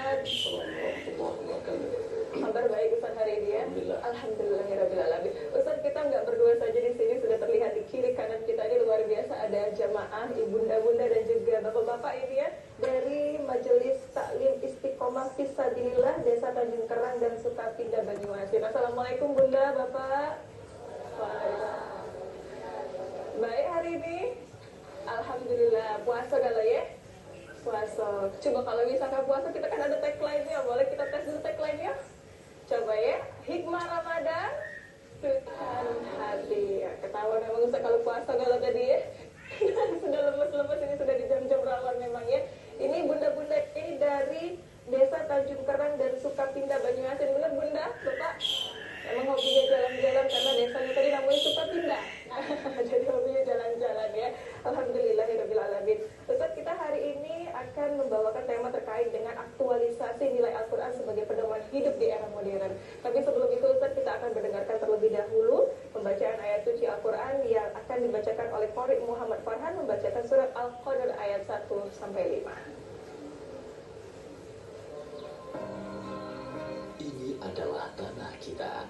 Ustaz. Kabar baik Ustaz hari ini ya? Alhamdulillahirrabbilalamin. Ustaz, kita nggak berdua saja di sini, sudah terlihat di kiri kanan kita ini luar biasa ada jamaah, ibunda-bunda dan juga bapak-bapak ini ya, dari Majelis Taklim Istiqomah Fisabilillah Desa Tanjung Kerang dan Sukapindah Banyuasin. Assalamualaikum Bunda, Bapak. Waalaikumsalam. Baik hari ini? Alhamdulillah. Puasa galau ya? Puasa. Coba kalau misalkan puasa kita kan ada tagline-nya, boleh kita tes dulu tagline-nya? Coba ya, hikmah Ramadan, Tuhan hati. Ya, ketahuan memang Ustaz kalau puasa galau tadi ya. Sudah lemes-lemes, ini sudah di jam-jam rawan memang ya. Ini bunda-bunda ini dari Desa Tanjung Kerang dan Sukapindah Banyuasin. Benar Bunda, Bapak? Emang hobinya jalan-jalan karena desanya tadi namanya Sukapindah. Jadi hobinya jalan-jalan ya. Alhamdulillahirrabbilalamin. Ustaz, kita hari ini akan membawakan tema terkait dengan aktualisasi nilai Al-Quran sebagai pedoman hidup di era modern. Tapi sebelum itu Ustaz, kita akan mendengarkan terlebih dahulu pembacaan ayat suci Al-Quran yang akan dibacakan oleh Qori Muhammad Farhan, membacakan surat Al-Qadr ayat 1-5. Ini adalah tanah kita.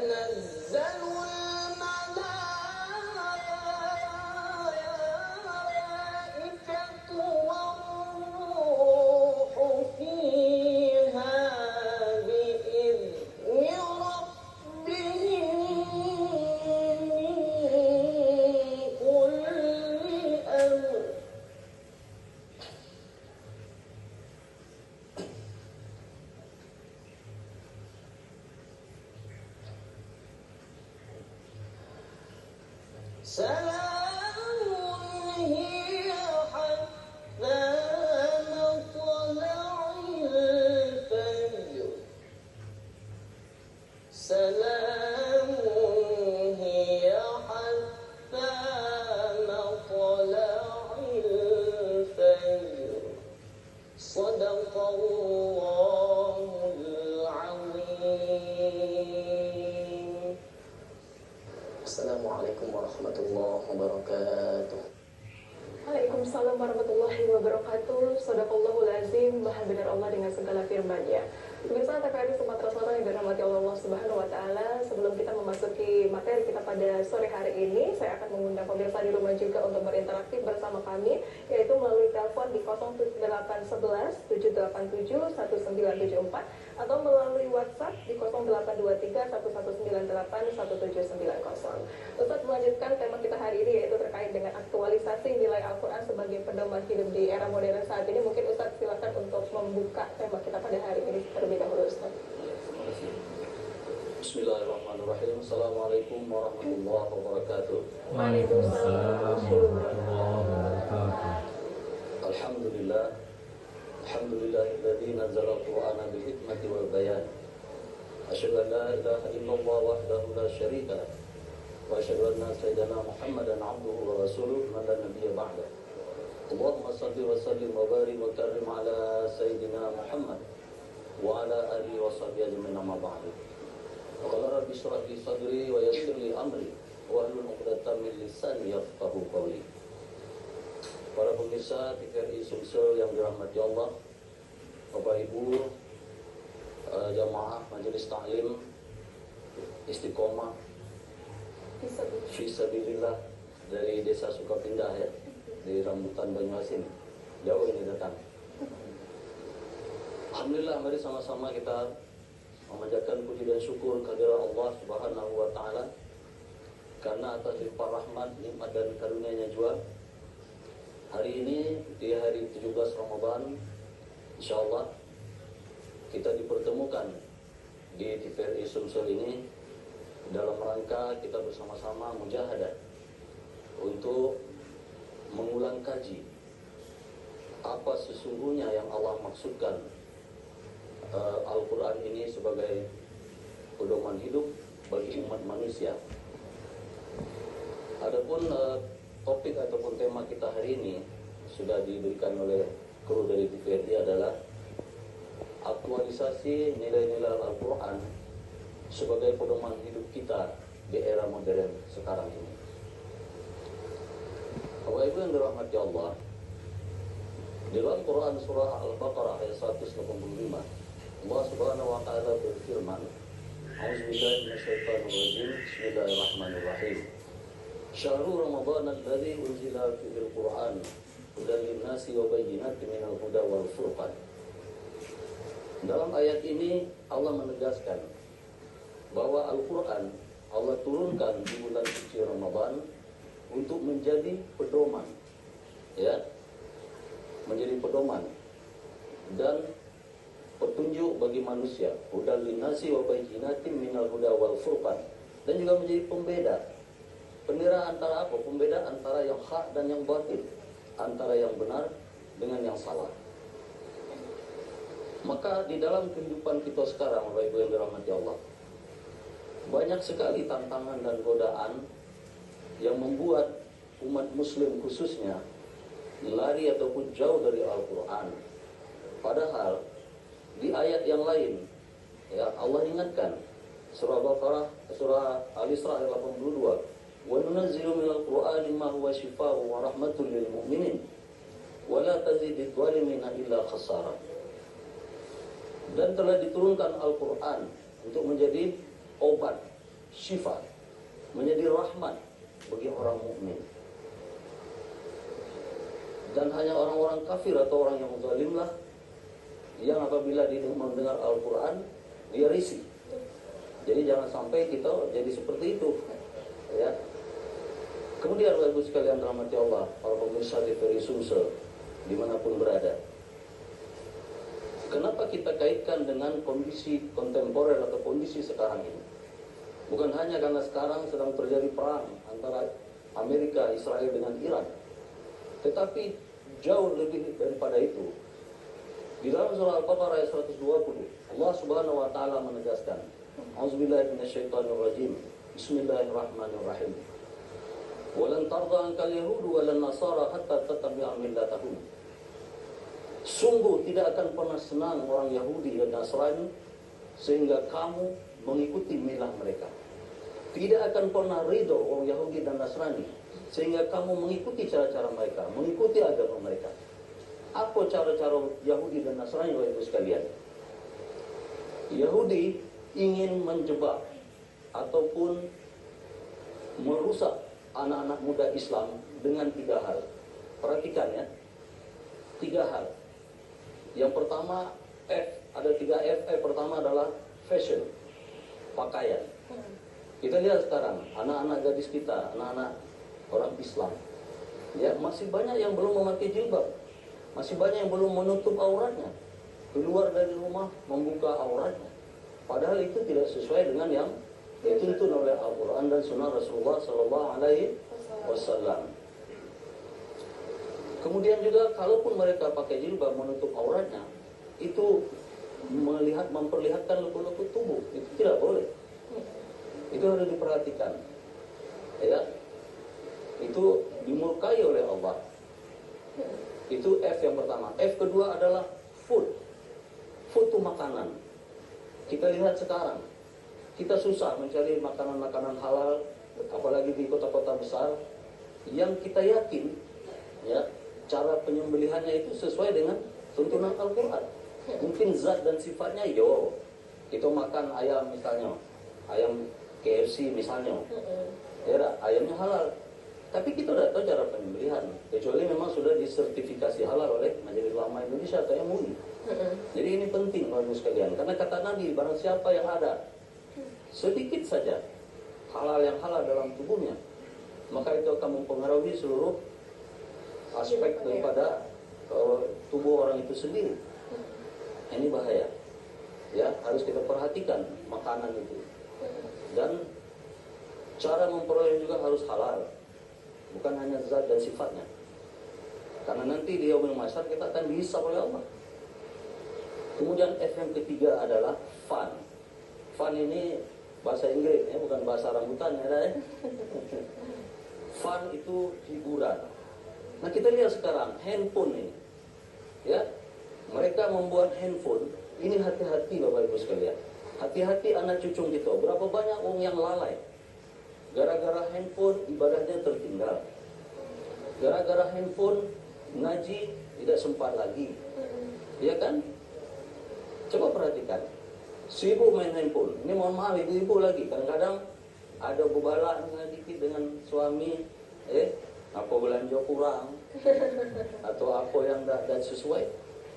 تنزل الملائكة والروح فيها بإذن ربهم من كل أمر. سلام هي حتى مطلع الفجر. سلام هي حتى مطلع الفجر. صدق الله العظيم. Assalamualaikum warahmatullahi wabarakatuh. Waalaikumsalam warahmatullahi wabarakatuh. Shadaqallahul azim. Maha benar Allah dengan segala firman-Nya. Pemirsa TVRI Sumatera Selatan yang dirahmati oleh Allah Subhanahu wa taala, sebelum kita memasuki materi kita pada sore hari ini, saya akan mengundang pemirsa di rumah juga untuk berinteraksi bersama kami, yaitu melalui telepon di 0811 787 1974 atau melalui WhatsApp di 0823 1198 1790. Ustaz melanjutkan tema kita hari ini, yaitu terkait dengan aktualisasi nilai Al-Quran sebagai pedoman hidup di era modern saat ini. Mungkin Ustaz silakan untuk membuka tema kita pada hari ini terlebih dahulu, Ustaz. Bismillahirrahmanirrahim. Assalamualaikum warahmatullahi wabarakatuh. Waalaikumsalam warahmatullahi wabarakatuh. Alhamdulillah. Alhamdulillahilladzi nazzala al-Qur'ana bil hikmati wal bayan. Asyhadu an la ilaha illallah wahdahu la syarika lah. Wa asyhadu anna sayyidana Muhammadan 'abduhu wa rasuluhu man la nabiyya ba'da. Allahumma shalli wa sallim wa barik wa karrim ala sayyidina Muhammad wa ala alihi wa sahbihi ajma'in, amma ba'du. Qala rabbi shrah li sadri wa yassir li amri wa hlul 'uqdatam min lisani yafqahu qawli. Para pemirsa TVRI Sumsel yang dirahmati Allah, Bapak Ibu, jamaah majelis taklim Istiqomah Fisabilillah dari Desa Sukapindah ya, di Rambutan Banyuasin, jauh ini datang. Alhamdulillah, mari sama-sama kita memanjatkan puji dan syukur kehadirat Allah Subhanahu wa taala, karena atas limpah rahmat, nikmat dan karunia-Nya juga hari ini di hari 17 Ramadan, insyaallah kita dipertemukan di TVRI Sumsel ini dalam rangka kita bersama-sama mujahadah untuk mengulang kaji apa sesungguhnya yang Allah maksudkan Al-Quran ini sebagai pedoman hidup bagi umat manusia. Adapun topik ataupun tema kita hari ini sudah diberikan oleh kru dari TVRI adalah aktualisasi nilai-nilai Al-Quran sebagai pedoman hidup kita di era modern sekarang ini. Bapak Ibu yang dirahmati Allah, di dalam Quran surah Al-Baqarah ayat 185, Allah Subhanahu wa taala berfirman, A'udzubillahi minasyaitonir rajim. Bismillahirrahmanirrahim. Syahrul Ramadan alladzi unzila fihil Qur'an hudan lin-nasi wa bayyinatin minal huda wal furqan. Dalam ayat ini Allah menegaskan bahwa Al-Quran Allah turunkan di bulan suci Ramadan untuk menjadi pedoman, ya, menjadi pedoman dan petunjuk bagi manusia, hudan lin-nasi wa bayyinatin minal huda wal furqan, dan juga menjadi pembeda. Pembeda antara apa? Pembeda antara yang hak dan yang batil, antara yang benar dengan yang salah. Maka di dalam kehidupan kita sekarang, Bapak Ibu yang dirahmati Allah, banyak sekali tantangan dan godaan yang membuat umat muslim khususnya lari ataupun jauh dari Al-Quran. Padahal di ayat yang lain, ya, Allah ingatkan, surah Baqarah, surah Al-Isra ayat 82, wa nunazzilu minal Qur'ani ma huwa shifaa'un wa rahmatul lil mu'minin wa la tazidid zalimina illa khasara. Dan telah diturunkan Al-Quran untuk menjadi obat syifa, menjadi rahmat bagi orang mukmin. Dan hanya orang-orang kafir atau orang yang zalim lah yang apabila dia mendengar Al-Quran dia risih. Jadi jangan sampai kita jadi seperti itu, ya. Kemudian Bapak Ibu sekalian rahmati Allah, para pemirsa TVRI Sumsel dimanapun berada, kenapa kita kaitkan dengan kondisi kontemporer atau kondisi sekarang ini? Bukan hanya karena sekarang sedang terjadi perang antara Amerika, Israel dengan Iran, tetapi jauh lebih daripada itu. Di dalam surah Al-Baqarah ayat 120, Allah Subhanahu wa taala menegaskan, A'udzubillahi minasyaitonirrajim. Bismillahirrahmanirrahim. Walan tarda ankal yahudu walan nasara hatta tattabi'a millatahum. Sungguh tidak akan pernah senang orang Yahudi dan Nasrani sehingga kamu mengikuti milah mereka. Tidak akan pernah ridho orang Yahudi dan Nasrani sehingga kamu mengikuti cara-cara mereka, mengikuti agama mereka. Apa cara-cara Yahudi dan Nasrani, Bapak Ibu sekalian? Yahudi ingin menjebak ataupun merusak anak-anak muda Islam dengan 3 hal. Perhatikan ya, 3 hal. Yang pertama F, ada 3 F. F pertama adalah fashion, pakaian. Kita lihat sekarang anak-anak gadis kita, anak-anak orang Islam, ya masih banyak yang belum memakai jilbab, masih banyak yang belum menutup auratnya, keluar dari rumah membuka auratnya. Padahal itu tidak sesuai dengan yang dituntun oleh Al-Quran dan Sunnah Rasulullah Sallallahu Alaihi Wasallam. Kemudian juga kalaupun mereka pakai jilbab menutup auratnya, itu memperlihatkan lekuk-lekuk tubuh, itu tidak boleh. Itu harus diperhatikan, ya. Itu dimurkai oleh Allah. Itu F yang pertama. F kedua adalah food. Food itu makanan. Kita lihat sekarang, kita susah mencari makanan-makanan halal, apalagi di kota-kota besar, yang kita yakin, ya, cara penyembelihannya itu sesuai dengan tuntunan Al-Quran. Mungkin zat dan sifatnya, kita makan ayam misalnya, ayam KFC misalnya, ya, ayamnya halal. Tapi kita tidak tahu cara penyembelihan, kecuali memang sudah disertifikasi halal oleh Majelis Ulama Indonesia atau MUI. Jadi ini penting Bapak Ibu sekalian, karena kata Nabi, barang siapa yang ada sedikit saja halal yang halal dalam tubuhnya, maka itu akan mempengaruhi seluruh aspek daripada tubuh orang itu sendiri. Ini bahaya, ya, harus kita perhatikan makanan itu. Dan cara memperoleh juga harus halal, bukan hanya zat dan sifatnya. Karena nanti di yaumul mahsyar kita akan dihisab oleh Allah. Kemudian F yang ketiga adalah fun. Fun ini bahasa Inggris, ya, bukan bahasa rambutan, ya. Fun itu hiburan. Nah, kita lihat sekarang handphone ini, ya, mereka membuat handphone ini, hati-hati Bapak Ibu sekalian. Hati-hati anak cucu kita. Berapa banyak orang yang lalai gara-gara handphone, ibadahnya tertinggal. Gara-gara handphone ngaji tidak sempat lagi, ya kan? Coba perhatikan, sibuk main handphone. Ini mohon maaf ibu-ibu lagi, kadang-kadang ada gubala dikit dengan suami, apa belanja kurang atau apa yang tidak sesuai,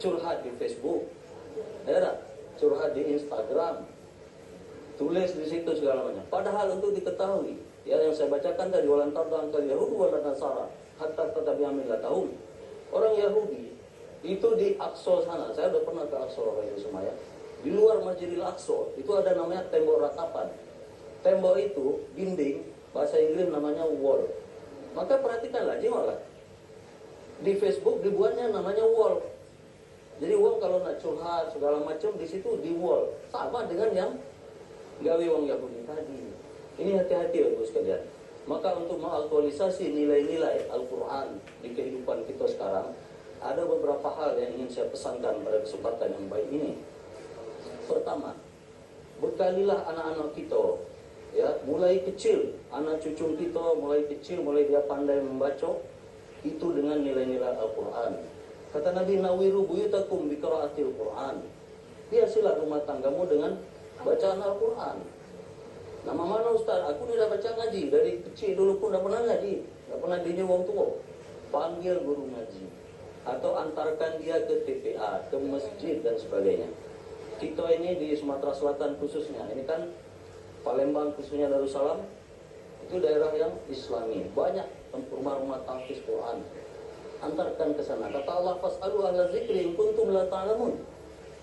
curhat di Facebook, ya, curhat di Instagram, tulis di situ segala macam. Padahal untuk diketahui, ya, yang saya bacakan tadi, walan tarda ankal yahudu walan nasara hatta tattabi'a millatahum. Orang Yahudi itu di Aqsa sana, saya sudah pernah ke Aqsa Bapak Ibu semuanya. Di luar Masjidil Aqsa itu ada namanya tembok ratapan. Tembok itu dinding, bahasa Inggris namanya wall. Maka perhatikanlah, janganlah di Facebook dibuatnya namanya wall. Jadi wong kalau nak curhat segala macam di situ di wall, sama dengan yang gawe wong Yahudi tadi. Ini hati-hati Bapak Ibu sekalian. Maka untuk mengaktualisasi nilai-nilai Al-Quran di kehidupan kita sekarang, ada beberapa hal yang ingin saya pesankan pada kesempatan yang baik ini. Pertama, bekalilah anak-anak kita, ya, mulai kecil, anak cucu kita mulai kecil, mulai dia pandai membaca, itu dengan nilai-nilai Al-Quran. Kata Nabi, nawiru buyutakum biqiraatil Quran. Hiasilah rumah tanggamu dengan bacaan Al-Quran. Nama mana Ustaz? Aku ni dah baca ngaji. Dari kecil dulu pun dah pernah ngaji. Dah pernah dinya wong tua. Panggil guru ngaji. Atau antarkan dia ke TPA, ke masjid dan sebagainya. Kita ini di Sumatera Selatan khususnya. Ini kan Palembang khususnya Darussalam. Itu daerah yang Islami. Banyak rumah-rumah tahfiz Quran. Antarkan ke sana. Kata Allah, fas'alu ahla zikri in kuntum la ta'lamun.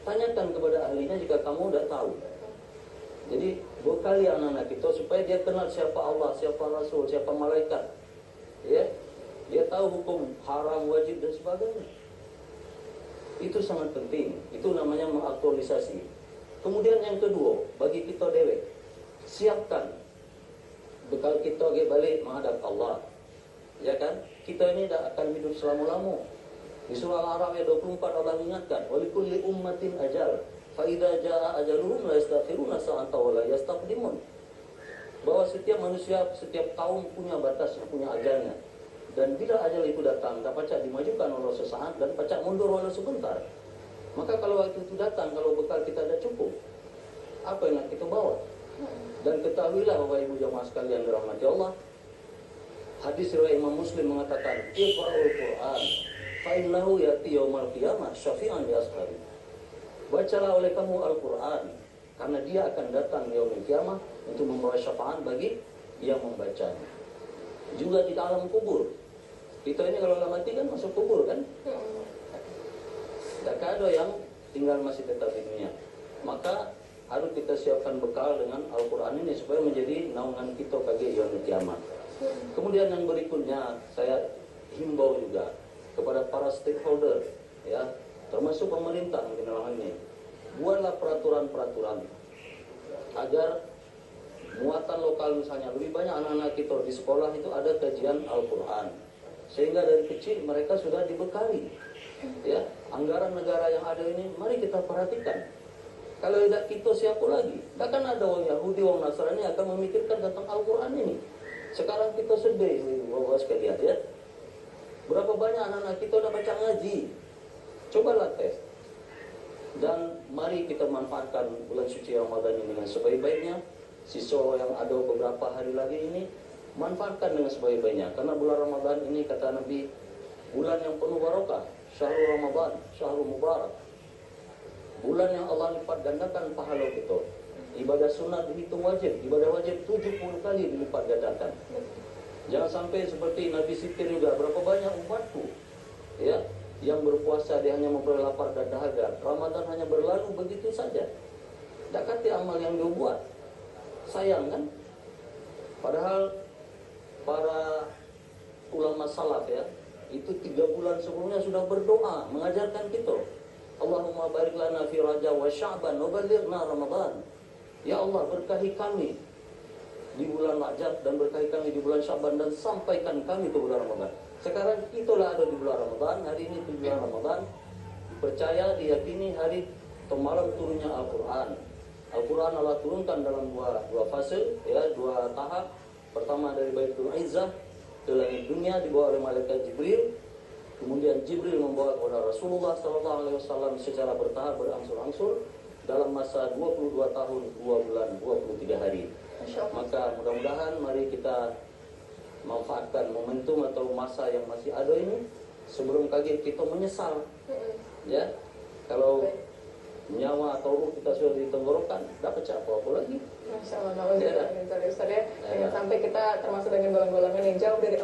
Tanyakan kepada ahlinya jika kamu dah tahu. Jadi bekali anak-anak kita supaya dia kenal siapa Allah, siapa Rasul, siapa malaikat. Ya, dia tahu hukum haram, wajib dan sebagainya. Itu sangat penting. Itu namanya mengaktualisasi. Kemudian yang kedua, bagi kita dewek, siapkan bekal kita balik menghadap Allah. Ya kan? Kita ini dah akan hidup selama-lama. Di surah Al-A'raf ayat 24 Allah ingatkan, "Walikulli ummatin ajal." Fa'idha ja'a ajaluhum la yastakhiruna sa'ata wa la yastaqdimun. Bahwa setiap manusia, setiap kaum punya batasnya, punya ajalnya. Dan bila ajal itu datang, tak pacak dimajukan walau sesaat dan pacak mundur walau sebentar. Maka kalau waktu itu datang, kalau bekal kita dah cukup, apa yang nak kita bawa? Dan ketahuilah Bapak Ibu jamaah sekalian dirahmati Allah, hadis riwayat Imam Muslim mengatakan, "Iqra'ul Qur'an fa innahu ya'ti yaumal qiyamah syafi'an li ashabi." Bacalah oleh kamu Al-Quran, karena dia akan datang di yaumul kiamah untuk membawa syafaat bagi yang membacanya. Juga di alam kubur. Kita ini kalau dah mati kan masuk kubur kan? Tak ada yang tinggal masih tetap di dunia. Maka harus kita siapkan bekal dengan Al-Quran ini supaya menjadi naungan kita bagi yaumul kiamah. Kemudian yang berikutnya saya himbau juga kepada para stakeholder, ya, termasuk pemerintah mungkin dalam hal ini, buatlah peraturan-peraturan agar muatan lokal misalnya lebih banyak anak-anak kita di sekolah itu ada kajian Al-Quran, sehingga dari kecil mereka sudah dibekali. Ya, anggaran negara yang ada ini mari kita perhatikan. Kalau tidak kita siapa lagi? Takkan ada orang Yahudi, orang Nasrani akan memikirkan tentang Al-Quran ini. Sekarang kita sedih, bapak sekalian, ya. Berapa banyak anak-anak kita dah baca ngaji. Cobalah tes. Dan mari kita manfaatkan bulan suci Ramadan ini dengan sebaik-baiknya. Sisa yang ada beberapa hari lagi ini, manfaatkan dengan sebaik-baiknya. Karena bulan Ramadan ini kata Nabi, bulan yang penuh barakah. Syahrul Ramadan, Syahrul Mubarak. Bulan yang Allah lipat gandakan pahala kita. Ibadah sunat dihitung wajib. Ibadah wajib 70 kali dilipat gandakan. Jangan sampai seperti Nabi Sitir juga, berapa banyak umatku, ya, yang berpuasa dia hanya memperoleh lapar dan dahaga. Ramadan hanya berlalu begitu saja. Tak kata amal yang dia buat. Sayang kan? Padahal para ulama salaf, ya, itu 3 bulan sebelumnya sudah berdoa mengajarkan kita, Allahumma barik lana fi Rajab wa Sya'ban wa ballighna Ramadan. Ya Allah, berkahi kami di bulan Rajab dan berkahi kami di bulan Sya'ban dan sampaikan kami ke bulan Ramadan. Sekarang itulah ada di bulan Ramadan, hari ini di bulan Ramadan. Percaya, diyakini hari atau malam turunnya Al-Quran. Al-Quran Allah turunkan dalam dua fase, ya, 2 tahap. Pertama dari Baitul Izzah ke langit dunia dibawa oleh malaikat Jibril. Kemudian Jibril membawa kepada Rasulullah SAW secara bertahap, berangsur-angsur dalam masa 22 tahun, 2 bulan, 23 hari. Maka mudah-mudahan mari kita manfaatkan momentum atau masa yang masih ada ini sebelum kaget kita menyesal. Ya, kalau nyawa atau ruh kita sudah ditenggorokan, tak pecah apa-apa lagi. Masya Allah, jangan sampai kita termasuk dengan golongan-golongan yang jauh dari